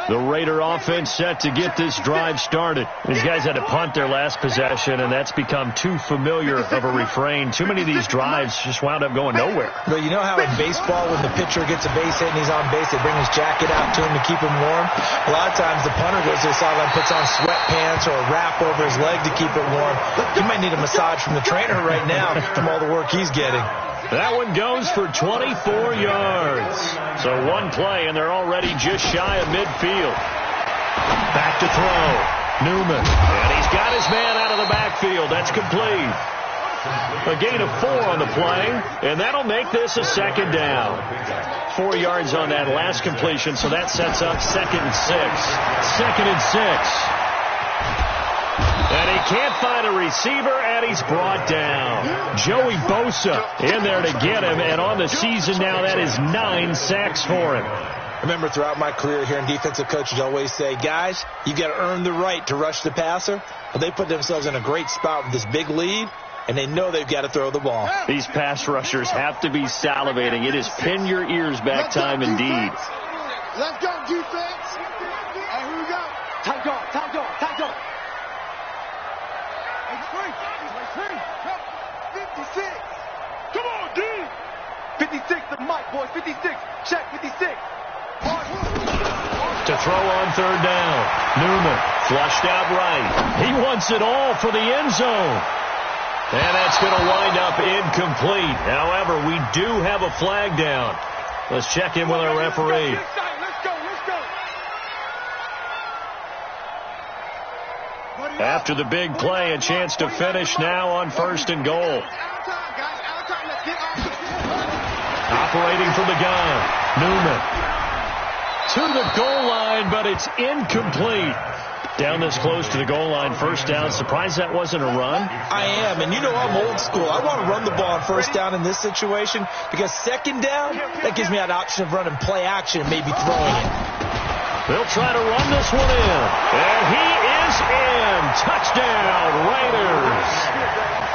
The Raider offense set to get this drive started. These guys had to punt their last possession, and that's become too familiar of a refrain. Too many of these drives just wound up going nowhere. But you know how in baseball, when the pitcher gets a base hit and he's on base, they bring his jacket out to him to keep him warm? A lot of times the punter goes to the sideline, puts on sweatpants or a wrap over his leg to keep it warm. He might need a massage from the trainer right now from all the work he's getting. That one goes for 24 yards. So one play, and they're already just shy of midfield. Back to throw. Newman. And he's got his man out of the backfield. That's complete. A gain of 4 on the play, and that'll make this a second down. 4 yards on that last completion, so that sets up 2nd and 6. 2nd and 6. And he can't find a receiver, and he's brought down. Joey Bosa in there to get him, and on the season now, that is 9 sacks for him. Remember, throughout my career here in defensive coaches always say, guys, you got to earn the right to rush the passer. But they put themselves in a great spot with this big lead, and they know they've got to throw the ball. These pass rushers have to be salivating. It is pin your ears back time indeed. Let's go, defense. And here we go. Tight guard, tight guard, tight guard. It's free. 56. Come on, D. 56 to Mike, boys. 56. Check, 56. To throw on third down. Newman flushed out right. He wants it all for the end zone. And that's going to wind up incomplete. However, we do have a flag down. Let's check in with our referee. Let's go. After the big play, a chance to finish now on 1st and goal. Operating from the gun. Newman to the goal line, but it's incomplete. Down this close to the goal line, 1st down. Surprised that wasn't a run? I am, and you know I'm old school. I want to run the ball on 1st down in this situation because 2nd down, that gives me that option of running play action and maybe throwing it. They'll try to run this one in, and he is in. Touchdown, Raiders.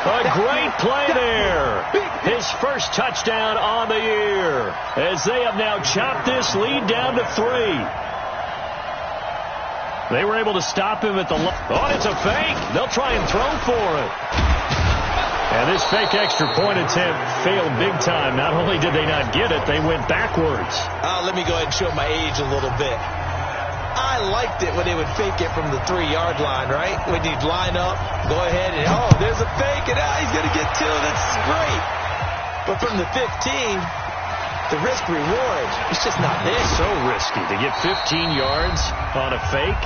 A great play there. His first touchdown on the year as they have now chopped this lead down to 3. They were able to stop him at the line. Oh, it's a fake. They'll try and throw for it. And this fake extra point attempt failed big time. Not only did they not get it, they went backwards. Let me go ahead and show my age a little bit. I liked it when they would fake it from the 3-yard line, right? When you'd line up, go ahead and, oh, there's a fake, and he's going to get 2. That's great. But from the 15, the risk-reward, it's just not there. So risky to get 15 yards on a fake.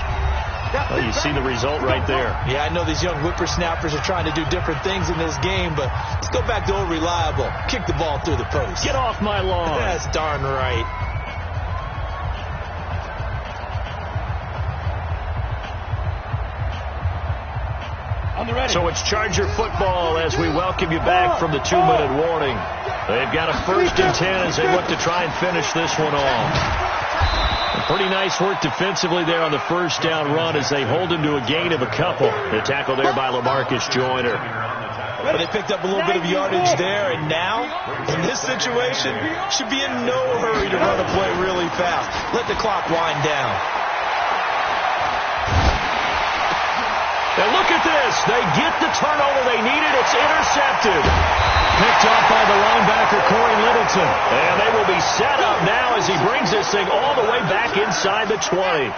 Well, you see the result right there. Yeah, I know these young whippersnappers are trying to do different things in this game, but let's go back to old reliable. Kick the ball through the post. Get off my lawn. That's darn right. So it's Charger football as we welcome you back from the 2-minute warning. They've got a 1st and 10 as they look to try and finish this one off. Pretty nice work defensively there on the 1st down run as they hold him to a gain of a couple. The tackle there by LaMarcus Joyner. Well, they picked up a little bit of yardage there, and now, in this situation, should be in no hurry to run a play really fast. Let the clock wind down. And look at this. They get the turnover they needed. It's intercepted. Picked off by the linebacker, Corey Littleton. And they will be set up now as he brings this thing all the way back inside the 20.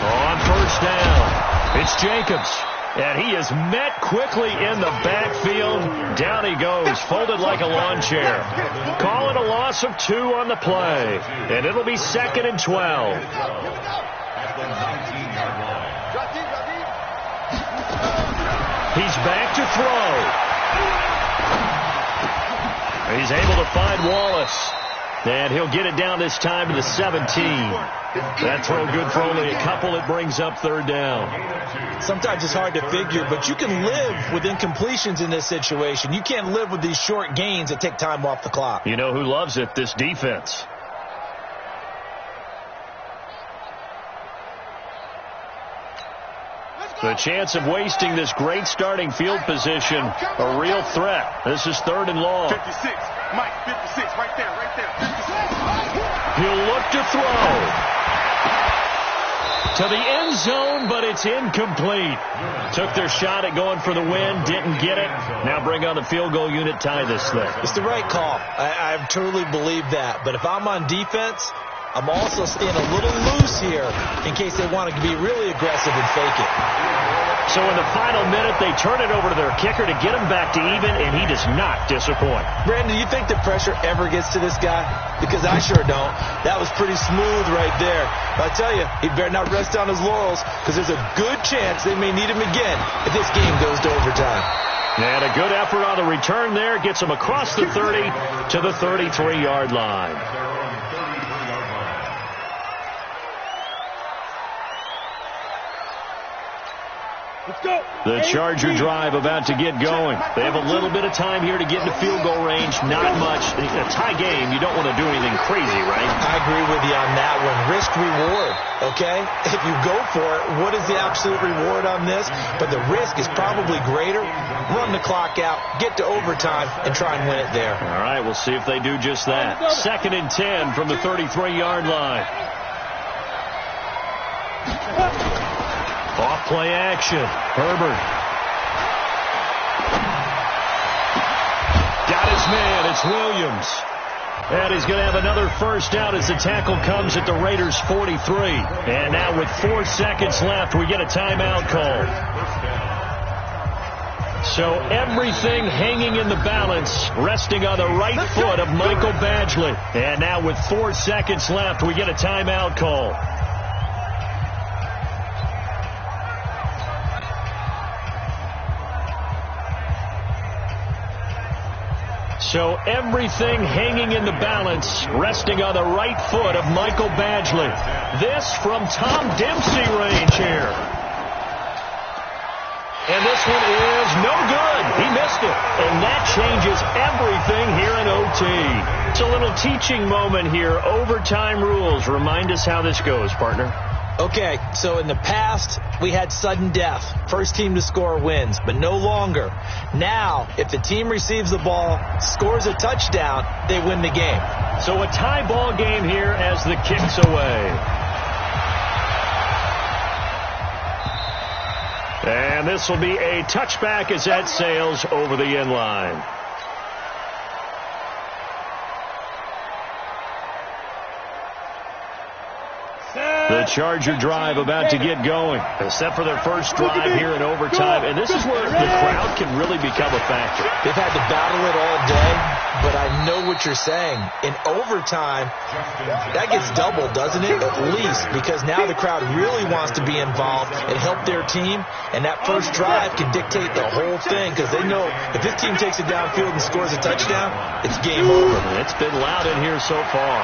On 1st down, it's Jacobs. And he is met quickly in the backfield. Down he goes, folded like a lawn chair. Call it a loss of 2 on the play. And it'll be 2nd and 12. He's back to throw. He's able to find Wallace. And he'll get it down this time to the 17. That throw good for only a couple. It brings up 3rd down. Sometimes it's hard to figure, but you can live with incompletions in this situation. You can't live with these short gains that take time off the clock. You know who loves it? This defense. The chance of wasting this great starting field position, a real threat. This is 3rd and long. 56. Mike, 56. Right there. 56. He'll look to throw. To the end zone, but it's incomplete. Took their shot at going for the win, didn't get it. Now bring on the field goal unit, tie this thing. It's the right call. I totally believe that. But if I'm on defense, I'm also staying a little loose here in case they want to be really aggressive and fake it. So in the final minute, they turn it over to their kicker to get him back to even, and he does not disappoint. Brandon, do you think the pressure ever gets to this guy? Because I sure don't. That was pretty smooth right there. But I tell you, he better not rest on his laurels because there's a good chance they may need him again if this game goes to overtime. And a good effort on the return there gets him across the 30 to the 33-yard line. The Charger drive about to get going. They have a little bit of time here to get into field goal range. Not much. In a tie game, you don't want to do anything crazy, right? I agree with you on that one. Risk reward, okay? If you go for it, what is the absolute reward on this? But the risk is probably greater. Run the clock out, get to overtime, and try and win it there. All right, we'll see if they do just that. 2nd and 10 from the 33-yard line. Off play action. Herbert. Got his man. It's Williams. And he's going to have another first down as the tackle comes at the Raiders' 43. And now with 4 seconds left, we get a timeout call. So everything hanging in the balance, resting on the right foot of Michael Badgley. And now with 4 seconds left, we get a timeout call. So everything hanging in the balance, resting on the right foot of Michael Badgley. This from Tom Dempsey range here. And this one is no good. He missed it. And that changes everything here in OT. It's a little teaching moment here. Overtime rules. Remind us how this goes, partner. Okay, so in the past, we had sudden death. First team to score wins, but no longer. Now, if the team receives the ball, scores a touchdown, they win the game. So a tie ball game here as the kick's away. And this will be a touchback as that sails over the end line. The Charger drive about to get going. Set for their first drive here in overtime. And this is where the crowd can really become a factor. They've had to battle it all day, but I know what you're saying. In overtime, that gets doubled, doesn't it? At least, because now the crowd really wants to be involved and help their team. And that first drive can dictate the whole thing because they know if this team takes it downfield and scores a touchdown, it's game over. It's been loud in here so far.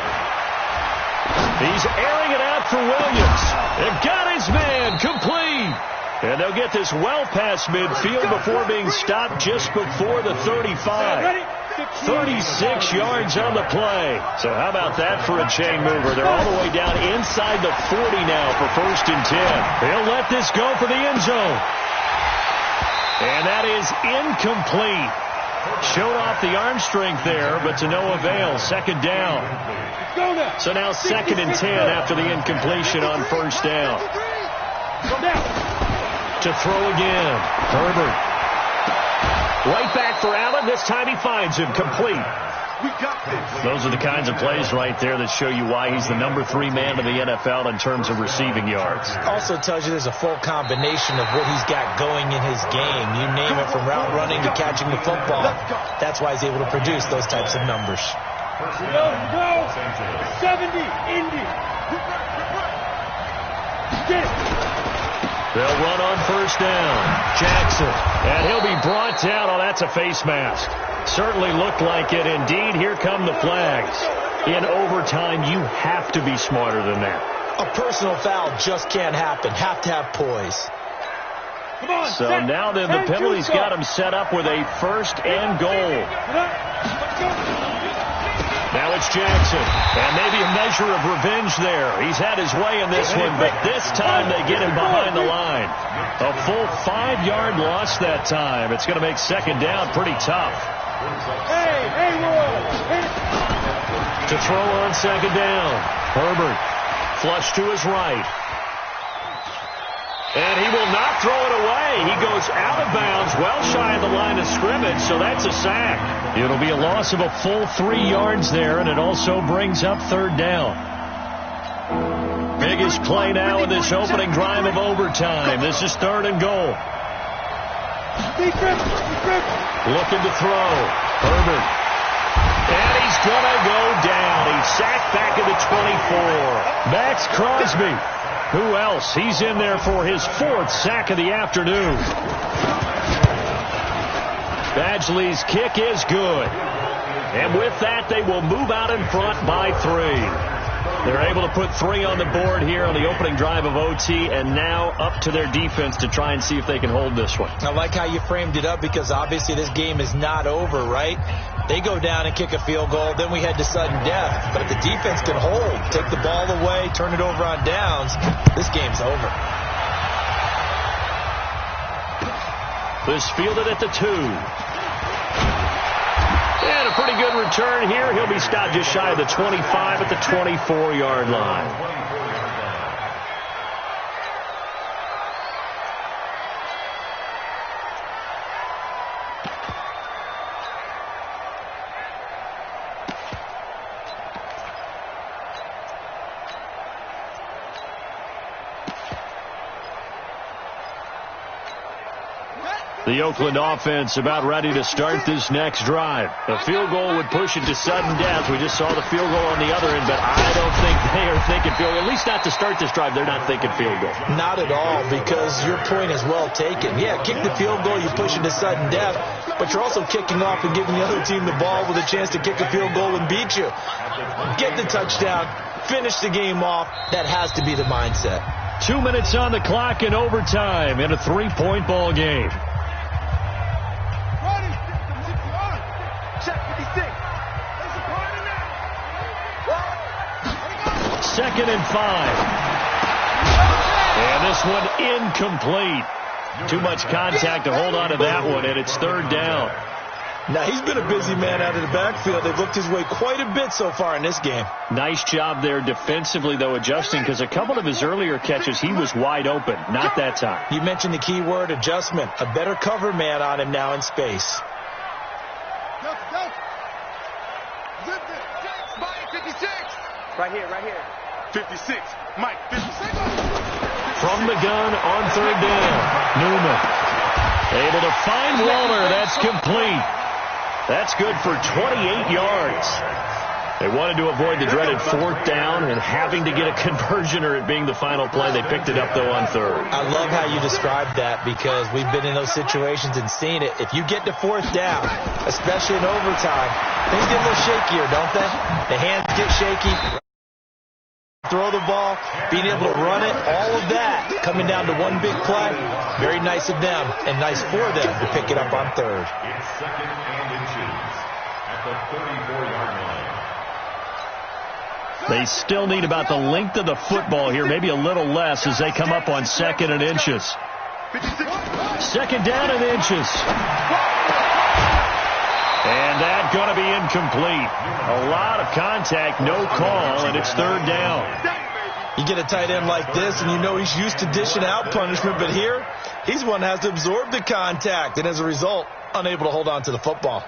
He's airing it out for Williams. They've got his man complete. And they'll get this well past midfield before being stopped just before the 35. 36 yards on the play. So how about that for a chain mover? They're all the way down inside the 40 now for 1st and 10. They'll let this go for the end zone. And that is incomplete. Showed off the arm strength there, but to no avail. 2nd down. So now 2nd and 10 after the incompletion on 1st down. To throw again. Herbert. Right back for Allen. This time he finds him complete. Those are the kinds of plays right there that show you why he's the number 3 man in the NFL in terms of receiving yards. Also tells you there's a full combination of what he's got going in his game. You name it, from route running to catching the football. That's why he's able to produce those types of numbers. Go. 70, Indy. Get it. They'll run on 1st down. Jackson. And he'll be brought down. Oh, that's a face mask. Certainly looked like it. Indeed, here come the flags. In overtime, you have to be smarter than that. A personal foul just can't happen. Have to have poise. Come on, so now then the penalty's got him set up with a 1st and goal. Now it's Jackson, and maybe a measure of revenge there. He's had his way in this one, but this time they get him behind the line. A full 5-yard loss that time. It's going to make 2nd down pretty tough. To throw on 2nd down. Herbert, flush to his right. And he will not throw it away. He goes out of bounds, well shy of the line of scrimmage, so that's a sack. It'll be a loss of a full 3 yards there, and it also brings up 3rd down. Biggest play now in this opening drive of overtime. This is 3rd and goal. Looking to throw. Herbert. And he's going to go down. He's sacked back at the 24. Max Crosby. Who else? He's in there for his 4th sack of the afternoon. Badgley's kick is good. And with that, they will move out in front by 3. They're able to put 3 on the board here on the opening drive of OT, and now up to their defense to try and see if they can hold this one. I like how you framed it up because obviously this game is not over, right? They go down and kick a field goal, then we head to sudden death. But if the defense can hold, take the ball away, turn it over on downs, this game's over. This fielded at the 2. And a pretty good return here. He'll be stopped just shy of the 25 at the 24-yard line. The Oakland offense about ready to start this next drive. A field goal would push it to sudden death. We just saw the field goal on the other end, but I don't think they are thinking field goal. At least not to start this drive. They're not thinking field goal. Not at all, because your point is well taken. Yeah, kick the field goal, you push it to sudden death, but you're also kicking off and giving the other team the ball with a chance to kick a field goal and beat you. Get the touchdown, finish the game off. That has to be the mindset. 2 minutes on the clock in overtime in a 3-point ball game. Second and 5. And this one incomplete. Too much contact to hold on to that one, and it's 3rd down. Now, he's been a busy man out of the backfield. They've looked his way quite a bit so far in this game. Nice job there defensively, though, adjusting, because a couple of his earlier catches, he was wide open. Not that time. You mentioned the key word, adjustment. A better cover man on him now in space. Right here. 56. Mike, 56. From the gun on 3rd down. Newman able to find Waller. That's complete. That's good for 28 yards. They wanted to avoid the dreaded 4th down and having to get a conversion or it being the final play. They picked it up, though, on 3rd. I love how you described that because we've been in those situations and seen it. If you get to 4th down, especially in overtime, things get a little shakier, don't they? The hands get shaky. Throw the ball, being able to run it, all of that coming down to one big play. Very nice of them and nice for them to pick it up on 3rd. It's 2nd and inches at the 34-yard line. They still need about the length of the football here, maybe a little less as they come up on 2nd and inches. 2nd down and inches. And that's going to be incomplete. A lot of contact, no call, and it's 3rd down. You get a tight end like this, and you know he's used to dishing out punishment, but here, he's one that has to absorb the contact, and as a result, unable to hold on to the football.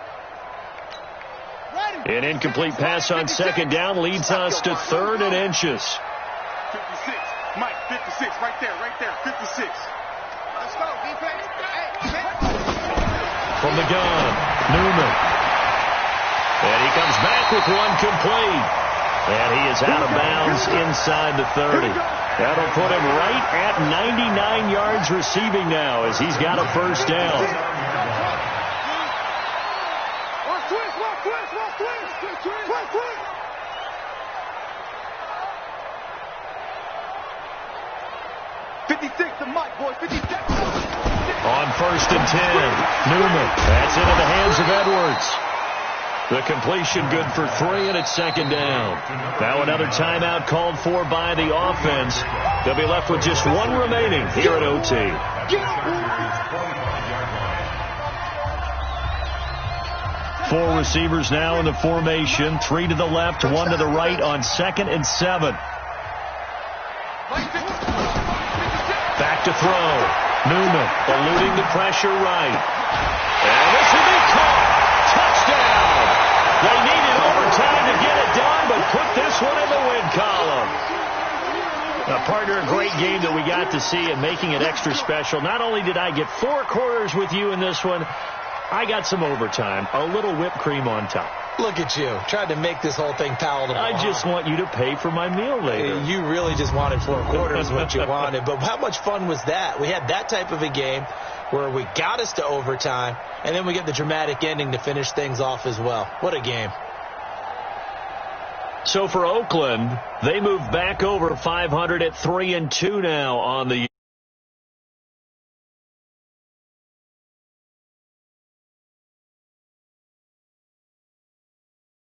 An incomplete pass on 2nd down leads us to 3rd and inches. 56. Mike, 56. Right there. 56. Let's go, defense. From the gun, Newman. And he comes back with one complete. And he is out of bounds inside the 30. That'll put him right at 99 yards receiving now as he's got a 1st down. On 1st and 10, Newman. That's into the hands of Edwards. The completion good for 3, and it's 2nd down. Now another timeout called for by the offense. They'll be left with just one remaining here at OT. Four receivers now in the formation. 3 to the left, 1 to the right on 2nd and 7. Back to throw. Newman eluding the pressure right. And this will be caught. Touchdown. They needed overtime to get it done, but put this one in the win column. Partner, a great game that we got to see and making it extra special. Not only did I get 4 quarters with you in this one, I got some overtime, a little whipped cream on top. Look at you, tried to make this whole thing palatable. I just want you to pay for my meal later. You really just wanted 4 quarters what you wanted. But how much fun was that? We had that type of a game where we got us to overtime, and then we get the dramatic ending to finish things off as well. What a game. So for Oakland, they move back over 500 at 3-2 now on the